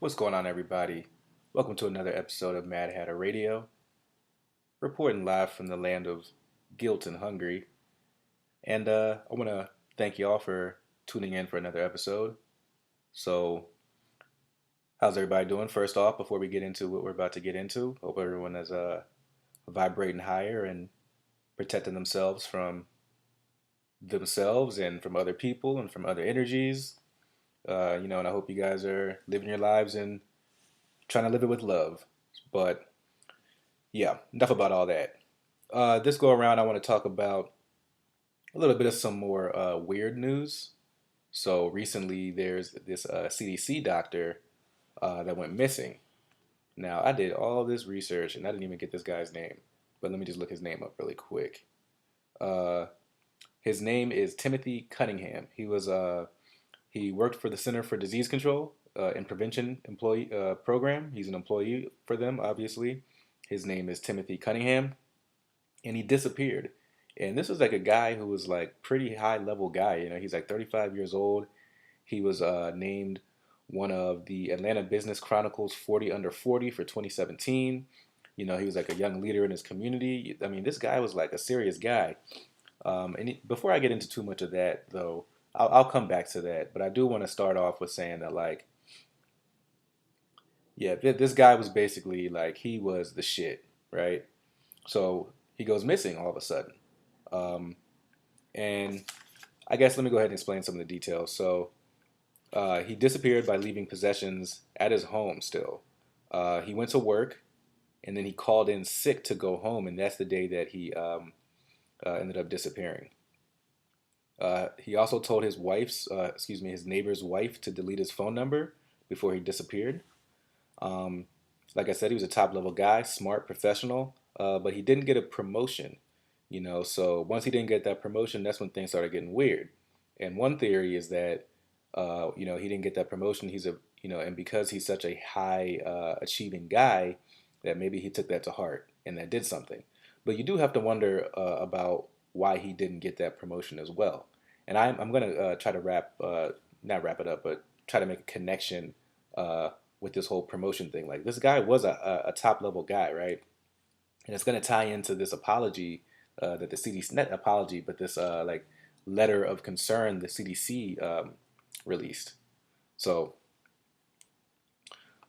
What's going on, everybody? Welcome to another episode of Mad Hatter Radio, reporting live from the land of guilt and hungry. And I want to thank y'all for tuning in for another episode. So, how's everybody doing? First off, before we get into what we're about to get into, hope everyone is vibrating higher and protecting themselves and from other people and from other energies. And I hope you guys are living your lives and trying to live it with love. But yeah, enough about all that. This go around, I want to talk about a little bit of some more weird news. So recently, there's this CDC doctor that went missing. Now, I did all this research and I didn't even get this guy's name, but let me just look his name up really quick. Uh, his name is Timothy Cunningham. He worked for the Center for Disease Control and Prevention employee program. He's an employee for them, obviously. His name is Timothy Cunningham, and he disappeared. And this was like a guy who was like pretty high level guy. He's like 35 years old. He was named one of the Atlanta Business Chronicle's 40 under 40 for 2017. He was like a young leader in his community. I mean, this guy was like a serious guy. Before I get into too much of that, though, I'll come back to that. But I do want to start off with saying that, like, yeah, this guy was basically like he was the shit, right? So he goes missing all of a sudden. Um, and I guess let me go ahead and explain some of the details. So he disappeared by leaving possessions at his home still. He went to work and then he called in sick to go home, and that's the day that he ended up disappearing. He also told his neighbor's wife to delete his phone number before he disappeared. Um, like I said, he was a top level guy, smart, professional, but he didn't get a promotion. So once he didn't get that promotion, that's when things started getting weird. And one theory is that, he didn't get that promotion. And because he's such a high achieving guy, that maybe he took that to heart and that did something. But you do have to wonder about why he didn't get that promotion as well. And I'm going to try to not wrap it up, but try to make a connection with this whole promotion thing. Like this guy was a top level guy, right? And it's going to tie into this apology that the CDC, not apology, but this like letter of concern the CDC released. So,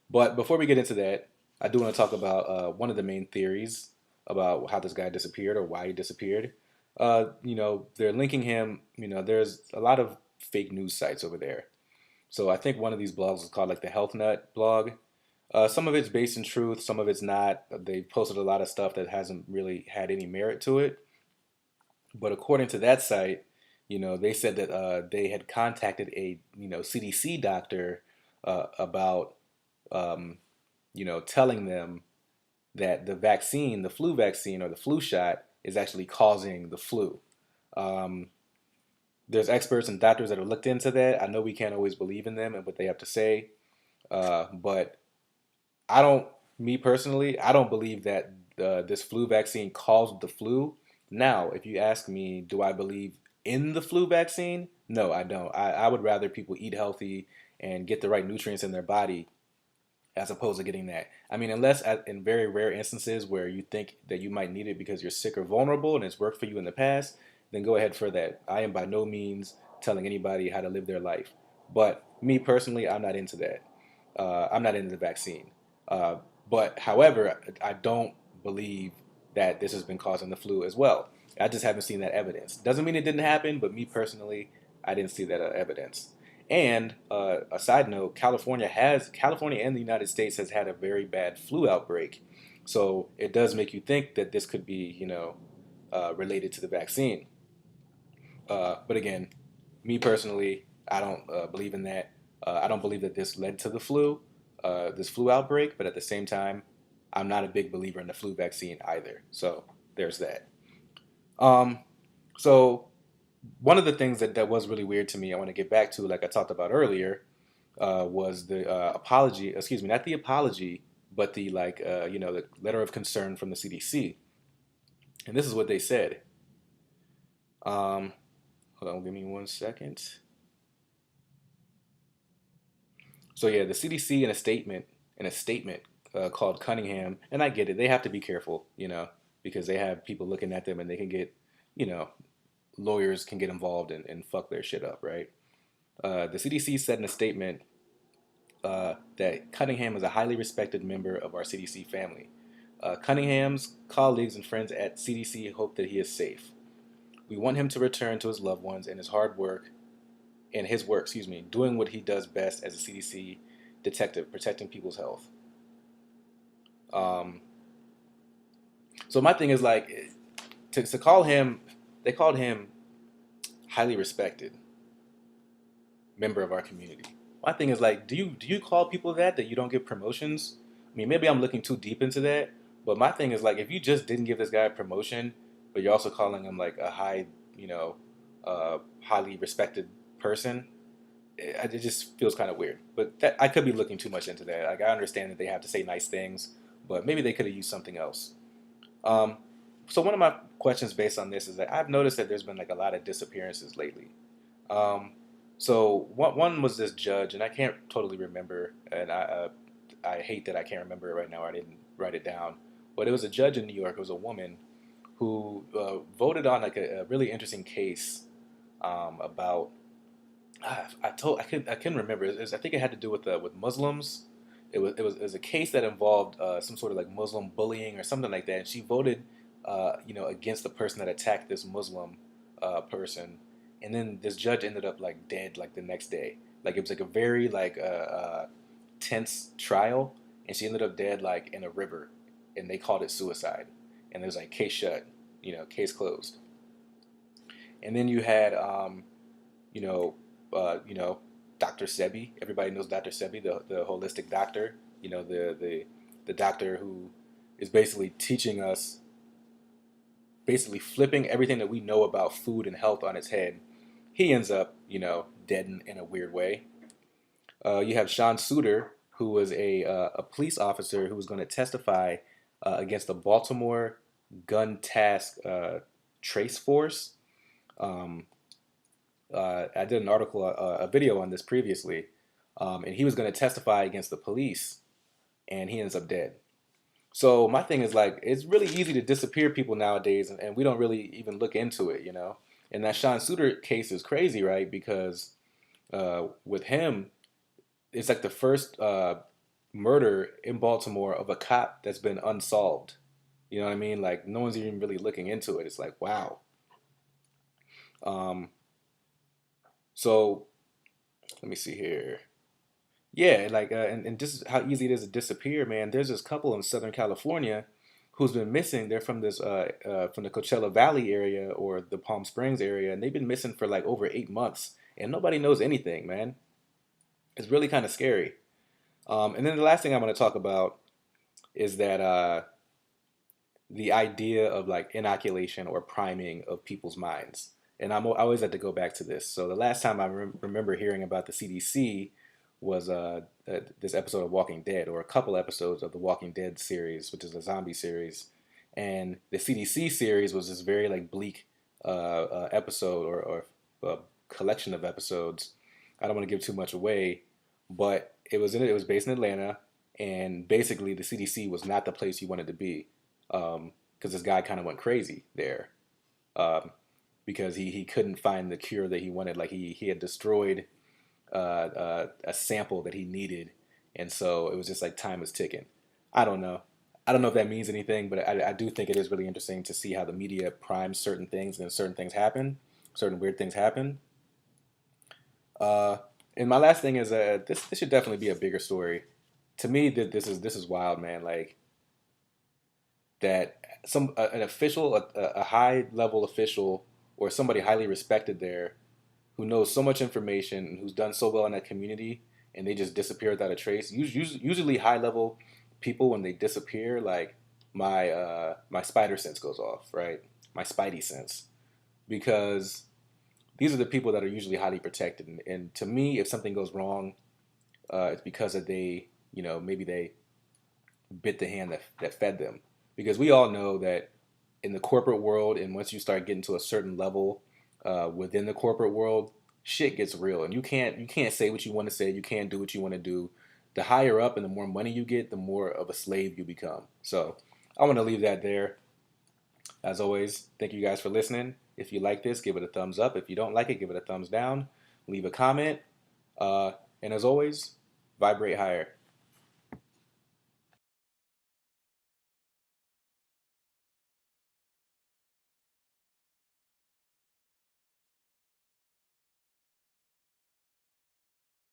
but before we get into that, I do want to talk about one of the main theories about how this guy disappeared or why he disappeared. They're linking him. There's a lot of fake news sites over there. So I think one of these blogs is called like the Health Nut blog. Some of it's based in truth, some of it's not. They posted a lot of stuff that hasn't really had any merit to it. But according to that site, they said that they had contacted a CDC doctor about telling them that the vaccine, the flu vaccine or the flu shot, is actually causing the flu. Um, there's experts and doctors that have looked into that. I know we can't always believe in them and what they have to say, but I don't, me personally, I don't believe that this flu vaccine caused the flu. Now, if you ask me, do I believe in the flu vaccine? No, I don't. I would rather people eat healthy and get the right nutrients in their body as opposed to getting that. I mean, in very rare instances where you think that you might need it because you're sick or vulnerable and it's worked for you in the past, then go ahead for that. I am by no means telling anybody how to live their life. But me personally, I'm not into that. I'm not into the vaccine. Uh, but however, I don't believe that this has been causing the flu as well. I just haven't seen that evidence. Doesn't mean it didn't happen, but me personally, I didn't see that evidence. And a side note, California and the United States has had a very bad flu outbreak. So it does make you think that this could be, related to the vaccine. But again, me personally, I don't believe in that. I don't believe that this led to this flu outbreak. But at the same time, I'm not a big believer in the flu vaccine either. So there's that. Um, so one of the things that was really weird to me, I want to get back to, like I talked about earlier, was the apology. Excuse me, not the apology, but the the letter of concern from the CDC. And this is what they said. Um, Hold on, give me one second. So yeah, the CDC in a statement called Cunningham, and I get it. They have to be careful, because they have people looking at them, and they can get, you know, lawyers can get involved and fuck their shit up, right? The CDC said in a statement that Cunningham is a highly respected member of our CDC family. Cunningham's colleagues and friends at CDC hope that he is safe. We want him to return to his loved ones and his work, doing what he does best as a CDC detective, protecting people's health. Um, so my thing is like to call him, they called him highly respected member of our community. My thing is like, do you call people that you don't get promotions? I mean, maybe I'm looking too deep into that, but my thing is like, if you just didn't give this guy a promotion, but you're also calling him like a highly respected person, it just feels kind of weird. But that I could be looking too much into that. Like I understand that they have to say nice things, but maybe they could have used something else. Um, so one of my questions based on this is that I've noticed that there's been like a lot of disappearances lately. Um, so one was this judge, and I can't totally remember, and I hate that I can't remember it right now. I didn't write it down, but it was a judge in New York. It was a woman who voted on like a really interesting case about. I couldn't remember. I think it had to do with Muslims. It was a case that involved some sort of like Muslim bullying or something like that, and she voted against the person that attacked this Muslim person, and then this judge ended up like dead like the next day. Like it was like a very like tense trial, and she ended up dead like in a river, and they called it suicide, and it was like case shut, case closed. And then you had you know, you know, Dr. Sebi. Everybody knows Dr. Sebi, the holistic doctor. The doctor who is basically teaching us, basically flipping everything that we know about food and health on its head. He ends up, dead in a weird way. You have Sean Suter, who was a police officer who was going to testify against the Baltimore Gun Task Trace Force. Um, I did an article, a video on this previously, and he was going to testify against the police, and he ends up dead. So my thing is like, it's really easy to disappear people nowadays, and we don't really even look into it. And that Sean Suter case is crazy, right? Because with him, it's like the first murder in Baltimore of a cop that's been unsolved. You know what I mean? Like no one's even really looking into it. It's like wow. Um, so let me see here. Yeah, like and this is how easy it is to disappear, man. There's this couple in Southern California who's been missing. They're from this from the Coachella Valley area or the Palm Springs area, and they've been missing for like over 8 months, and nobody knows anything, man. It's really kind of scary. And then the last thing I'm going to talk about is that the idea of like inoculation or priming of people's minds. And I always have to go back to this. So the last time I remember hearing about the CDC was this episode of Walking Dead, or a couple episodes of the Walking Dead series, which is a zombie series. And the CDC series was this very like bleak episode or collection of episodes. I don't want to give too much away, but it was based in Atlanta, and basically the CDC was not the place you wanted to be, because this guy kind of went crazy there, um, because he couldn't find the cure that he wanted. Like he had destroyed a sample that he needed, and so it was just like time was ticking. I don't know. I don't know if that means anything, but I do think it is really interesting to see how the media primes certain things, and then certain things happen, certain weird things happen. Uh, and my last thing is this should definitely be a bigger story. To me, that this is wild, man. Like that an official, a high level official, or somebody highly respected there, who knows so much information and who's done so well in that community, and they just disappear without a trace. Usually, high level people, when they disappear, like my spider sense goes off, right? My spidey sense, because these are the people that are usually highly protected. And to me, if something goes wrong, it's because of maybe they bit the hand that fed them. Because we all know that in the corporate world, and once you start getting to a certain level within the corporate world, shit gets real, and you can't say what you want to say. You can't do what you want to do. The higher up and the more money you get, the more of a slave you become. So I want to leave that there. As always, thank you guys for listening. If you like this, give it a thumbs up. If you don't like it, give it a thumbs down. Leave a comment. And as always, vibrate higher.